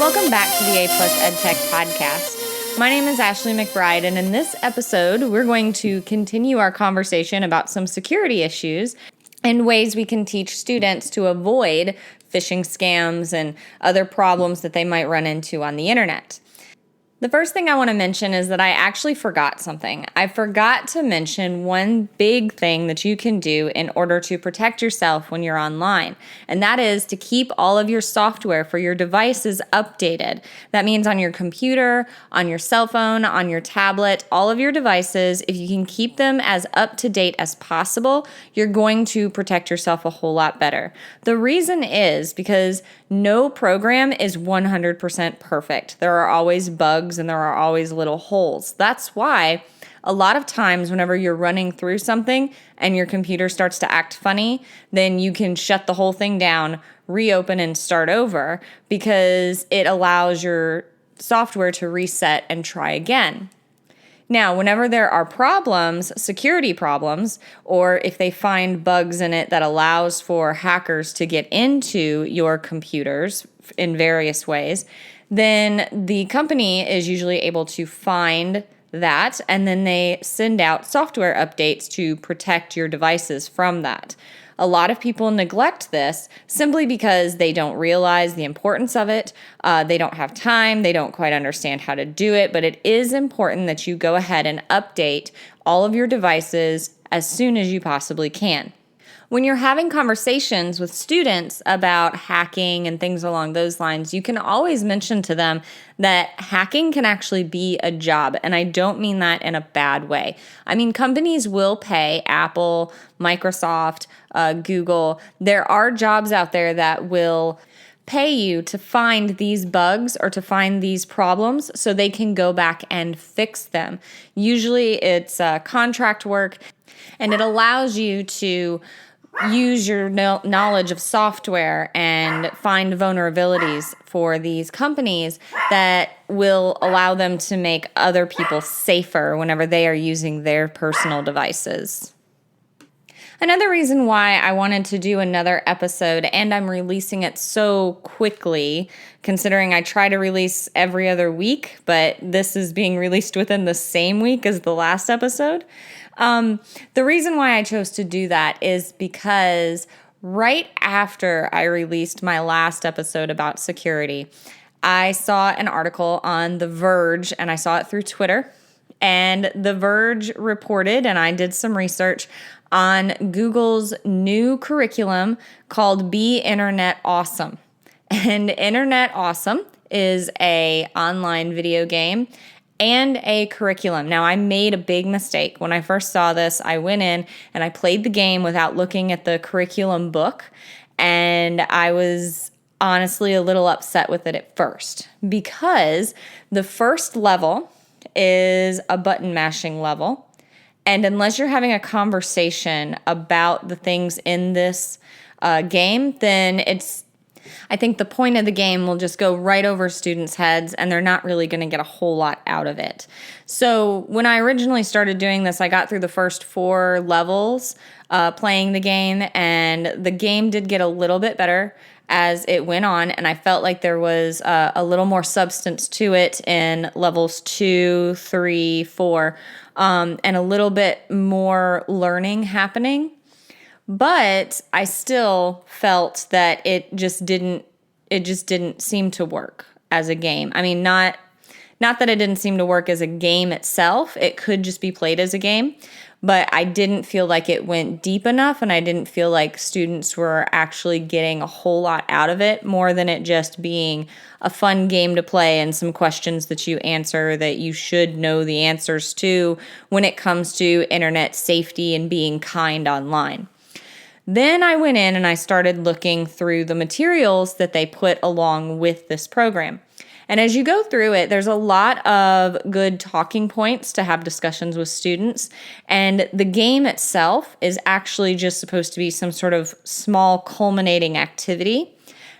Welcome back to the A Plus EdTech podcast. My name is Ashley McBride, and in this episode, we're going to continue our conversation about some security issues and ways we can teach students to avoid phishing scams and other problems that they might run into on the internet. The first thing I want to mention is that I actually forgot something. I forgot to mention one big thing that you can do in order to protect yourself when you're online, and that is to keep all of your software for your devices updated. That means on your computer, on your cell phone, on your tablet, all of your devices. If you can keep them as up to date as possible, you're going to protect yourself a whole lot better. The reason is because no program is 100% perfect. There are always bugs and there are always little holes. That's why a lot of times whenever you're running through something and your computer starts to act funny, then you can shut the whole thing down, reopen and start over, because it allows your software to reset and try again. Now, whenever there are problems, security problems, or if they find bugs in it that allows for hackers to get into your computers in various ways, then the company is usually able to find that, and then they send out software updates to protect your devices from that. A lot of people neglect this simply because they don't realize the importance of it. They don't have time. They don't quite understand how to do it. But it is important that you go ahead and update all of your devices as soon as you possibly can. When you're having conversations with students about hacking and things along those lines, you can always mention to them that hacking can actually be a job. And I don't mean that in a bad way. I mean, companies will pay Apple, Microsoft, Google. There are jobs out there that will pay you to find these bugs or to find these problems so they can go back and fix them. Usually it's contract work, and it allows you to use your knowledge of software and find vulnerabilities for these companies that will allow them to make other people safer whenever they are using their personal devices. Another reason why I wanted to do another episode, and I'm releasing it so quickly, considering I try to release every other week, but this is being released within the same week as the last episode. The reason why I chose to do that is because right after I released my last episode about security, I saw an article on The Verge, and I saw it through Twitter. And The Verge reported, and I did some research on Google's new curriculum called Be Internet Awesome. And Internet Awesome is an online video game and a curriculum. Now, I made a big mistake. When I first saw this, I went in and I played the game without looking at the curriculum book, and I was honestly a little upset with it at first because the first level is a button mashing level, and unless you're having a conversation about the things in this game, then I think the point of the game will just go right over students' heads, and they're not really going to get a whole lot out of it. So when I originally started doing this, I got through the first 4 levels playing the game, and the game did get a little bit better as it went on, and I felt like there was a little more substance to it in levels 2, 3, 4, and a little bit more learning happening. But I still felt that it just didn't seem to work as a game. I mean, not that it didn't seem to work as a game itself. It could just be played as a game, but I didn't feel like it went deep enough, and I didn't feel like students were actually getting a whole lot out of it, more than it just being a fun game to play and some questions that you answer that you should know the answers to when it comes to internet safety and being kind online. Then I went in and I started looking through the materials that they put along with this program. And as you go through it, there's a lot of good talking points to have discussions with students. And the game itself is actually just supposed to be some sort of small culminating activity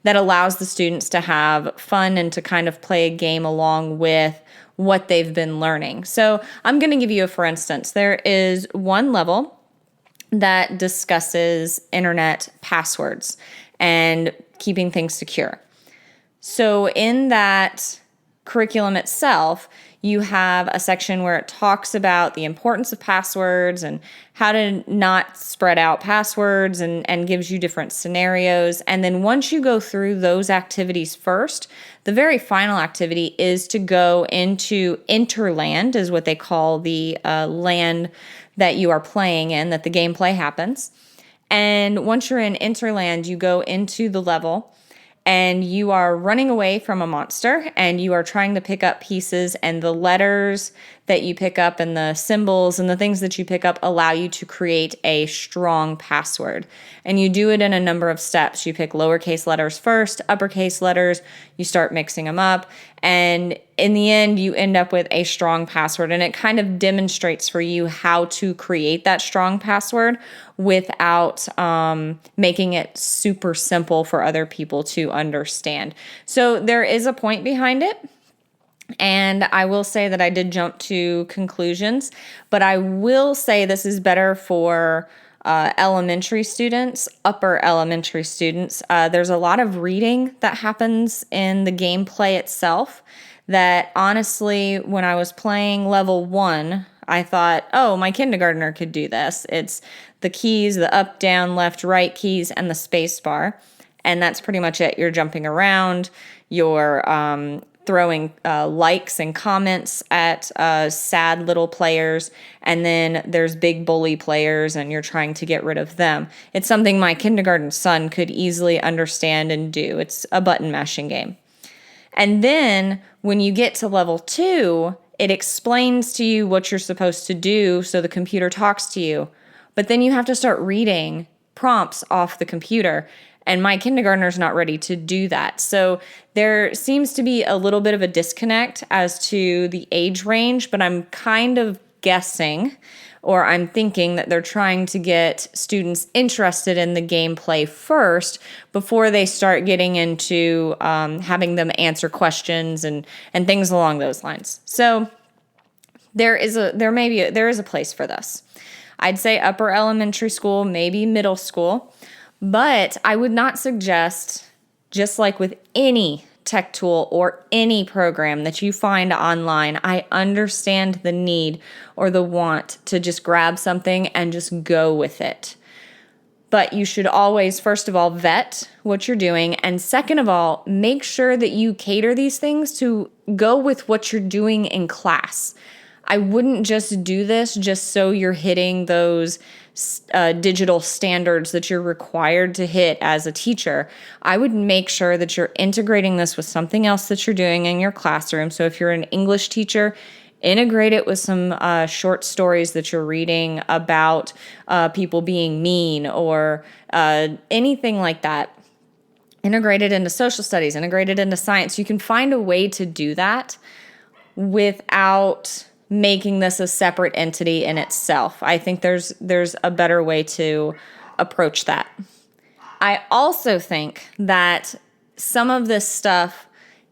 that allows the students to have fun and to kind of play a game along with what they've been learning. So I'm going to give you a for instance. There is one level that discusses internet passwords and keeping things secure. So in that curriculum itself, you have a section where it talks about the importance of passwords and how to not spread out passwords and gives you different scenarios. And then once you go through those activities first, the very final activity is to go into interland, is what they call the land that you are playing in, that the gameplay happens. And once you're in interland, you go into the level and you are running away from a monster and you are trying to pick up pieces, and the letters that you pick up and the symbols and the things that you pick up allow you to create a strong password. And you do it in a number of steps. You pick lowercase letters first, uppercase letters, you start mixing them up, and in the end you end up with a strong password. And it kind of demonstrates for you how to create that strong password without making it super simple for other people to understand. So there is a point behind it. And I will say that I did jump to conclusions, but I will say this is better for elementary students, upper elementary students. There's a lot of reading that happens in the gameplay itself that honestly, when I was playing level 1, I thought, oh, my kindergartner could do this. It's the keys, the up, down, left, right keys, and the space bar. And that's pretty much it. You're jumping around, you're throwing likes and comments at sad little players, and then there's big bully players and you're trying to get rid of them. It's something my kindergarten son could easily understand and do. It's a button mashing game. And then when you get to level 2, it explains to you what you're supposed to do, so the computer talks to you. But then you have to start reading prompts off the computer. And my kindergartner's not ready to do that. So there seems to be a little bit of a disconnect as to the age range, but I'm kind of guessing, or I'm thinking that they're trying to get students interested in the gameplay first before they start getting into having them answer questions and things along those lines. So there is a place for this. I'd say upper elementary school, maybe middle school. But I would not suggest, just like with any tech tool or any program that you find online, I understand the need or the want to just grab something and just go with it. But you should always, first of all, vet what you're doing. And second of all, make sure that you cater these things to go with what you're doing in class. I wouldn't just do this just so you're hitting those digital standards that you're required to hit as a teacher. I would make sure that you're integrating this with something else that you're doing in your classroom. So if you're an English teacher, integrate it with some short stories that you're reading about people being mean or anything like that. Integrate it into social studies, integrate it into science. You can find a way to do that without making this a separate entity in itself. I think there's a better way to approach that. I also think that some of this stuff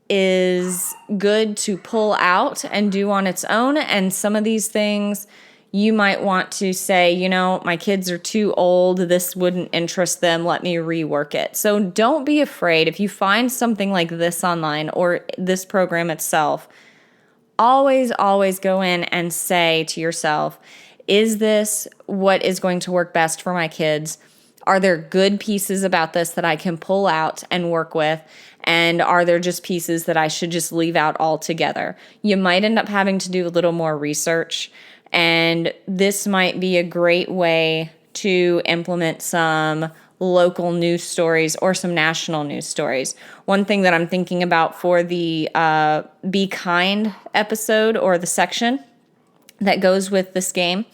is good to pull out and do on its own, and some of these things you might want to say, you know, my kids are too old, this wouldn't interest them, let me rework it. So don't be afraid if you find something like this online or this program itself. Always go in and say to yourself, is this what is going to work best for my kids? Are there good pieces about this that I can pull out and work with? And are there just pieces that I should just leave out altogether? You might end up having to do a little more research, and this might be a great way to implement some local news stories or some national news stories. One thing that I'm thinking about for the Be Kind episode or the section that goes with this game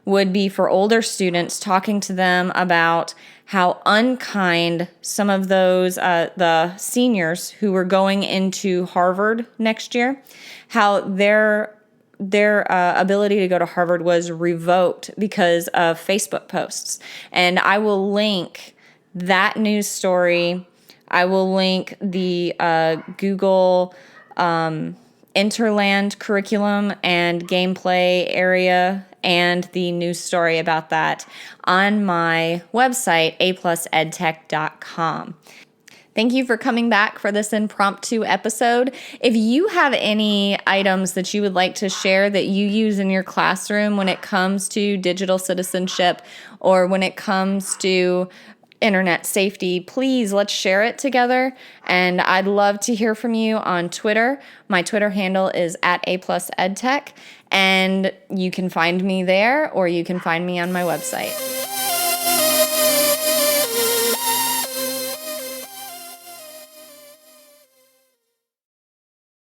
would be for older students, talking to them about how unkind some of those, the seniors who were going into Harvard next year, how their ability to go to Harvard was revoked because of Facebook posts. And I will link that news story. I will link the Google Interland curriculum and gameplay area and the news story about that on my website, aplusedtech.com. Thank you for coming back for this impromptu episode. If you have any items that you would like to share that you use in your classroom when it comes to digital citizenship or when it comes to internet safety, please let's share it together. And I'd love to hear from you on Twitter. My Twitter handle is @A+EdTech, and you can find me there or you can find me on my website.